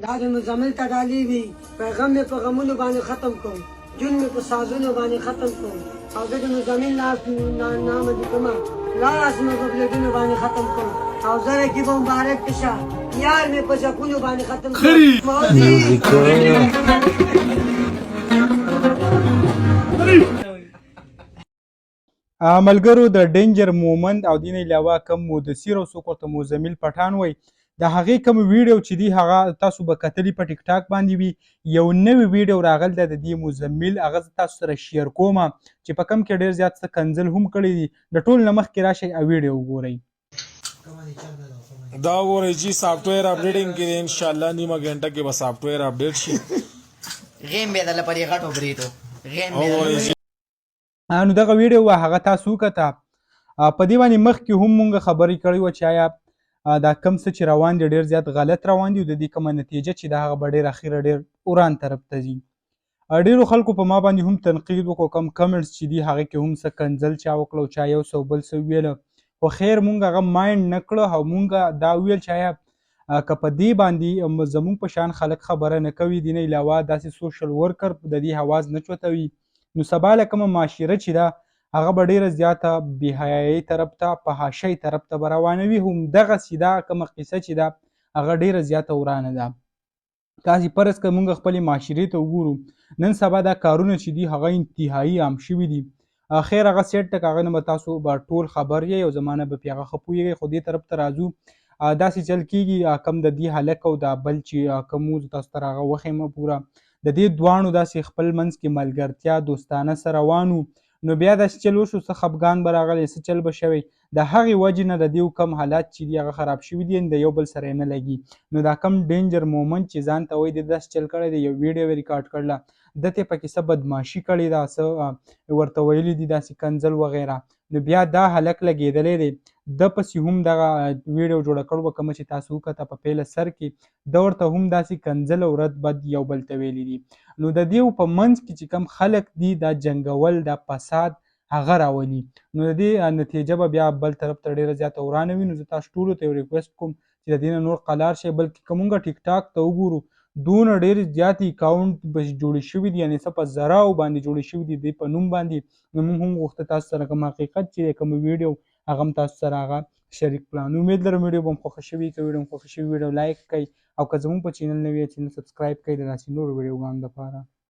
دا د مزمل تدالي وي پیغام مې په غمونو باندې ختم کړ جون مې په سازونو باندې ختم کړ او زه د مزمل نام دې کومه لاس مې په بلډونو باندې ختم کړ او زره کې به مبارک شه یار مې په ځکونو باندې ختم کړ ملګرو د ډینجر مومند او دین علاوه کم مدثر او څوک ورته مزمل پټان وایي د هغې کوم ویډیو چې دی هغه تاسو به کتلی په ټیک ټاک باندې وي یو نوی ویډیو راغلی دی د دې مزمل هغه زه تاسو سره شیر کوم چې په کم کې ډېر زیات څه کنځل هم کړي دي د ټول نه مخکې راشئ او ویډیو وګورئ دا وګورئ چې سافټویر اپډیټینګ کې دی انشاءالله نیمه ګنټه کې به سافټویر اپډیټ شي غیم به دله پرې غټو بریتو غیم به نو دغه ویډیو هغه تاسو وکته په دې باندې مخکې هم مونږ خبرې کړې وه چې آیا دا کم څه چې روان دي ډېر زیات غلط روان دي او د دې کومه نتیجه چې ده هغه به ډېر اخیره ډېر وران طرف ته ځي ډېرو خلکو په ما باندې هم تنقید وکړو کم کمنټس چې دي هغې کې هم څه کنځل چا وکړه او چا یو څه بل څه وویله خو خیر مونږ هغه مایند نه کړه او مونږ دا وویل چې آیا که په دې باندې زموږ په شان خلک خبره نه کوي دې نه علاوه داسې سوشل ورکر د دې حواز نه چوتوي نو سبا له کومه معاشره چې ده هغه به ډېره زیاته بېحیایۍ طرف ته فحاشۍ طرف ته به روانوي همدغسې دا کومه قصه چې ده هغه ډېره زیاته ورانه ده تاسې فرض که موږ خپلې معاشرې ته وګورو نن سبا دا کارونه چې دي هغه انتهایي عام شوي دي خیر هغه سیټ ټک هغه نه به تاسو به ټول خبر یې او زما نه به پرې هغه ښه پوهېږئ خو دې طرف ته راځو داسې چل کېږي کم د دې هلک او دا بل چې کوم و زه تاسو ته هغه وښیم پوره د دې دواړو داسې خپل منځ کې ملګرتیا دوستانه سره روان وو نو بیا داسې چل وشو څه خفګان به راغلی څه چل به شوی د هغې وجې نه د دې کم حالات چې دي هغه خراب شوي دي د یو بل سره یې نه لګي نو دا کم ډینجر مومنټ چې ځان ته وایي د داسې چل کړی دی یو ویډیو یې ریکارډ کړله ده ته یې پکې څه بدماشي کړې ده څه ورته ویلي دي داسې کنځل وغیره نو بیا دا هلک لګېدلی دی ده پسې هم دغه ویډیو جوړه کړې وه کومه چې تاسو وکته په پیله سر کې ده ورته هم داسې کنځل او رد بد یو بل ته ویلي دي نو د دې په منځ کې چې کم خلک دي دا جنګول دا فساد هغه راولي نو د دې نتیجه به بیا بل طرف ته ډېره زیاته ورانه وي نو زه تاسو ټولو ته یو ریکویسټ کوم چې د دې نه نور قلار شئ بلکې که مونږ ټیک ټاک ته وګورو دونه ډېر زیات اکاونټ به جوړې شوي دي یعنې څه په زراو باندې جوړې شوي دي د په نوم باندې نو موږ هم غوښته تاسو سره کوم حقیقت چې دی کوم ویډیو هغه هم تاسو سره هغه شریک کړه نو امید لرم ویډیو به هم خوښه شوي که ویډیو هم خوښه شوي ویډیو لایک کړئ او که زموږ په چینل نوي یې چینل سبسکرایب کړئ د داسې نورو ویډیوګانو لپاره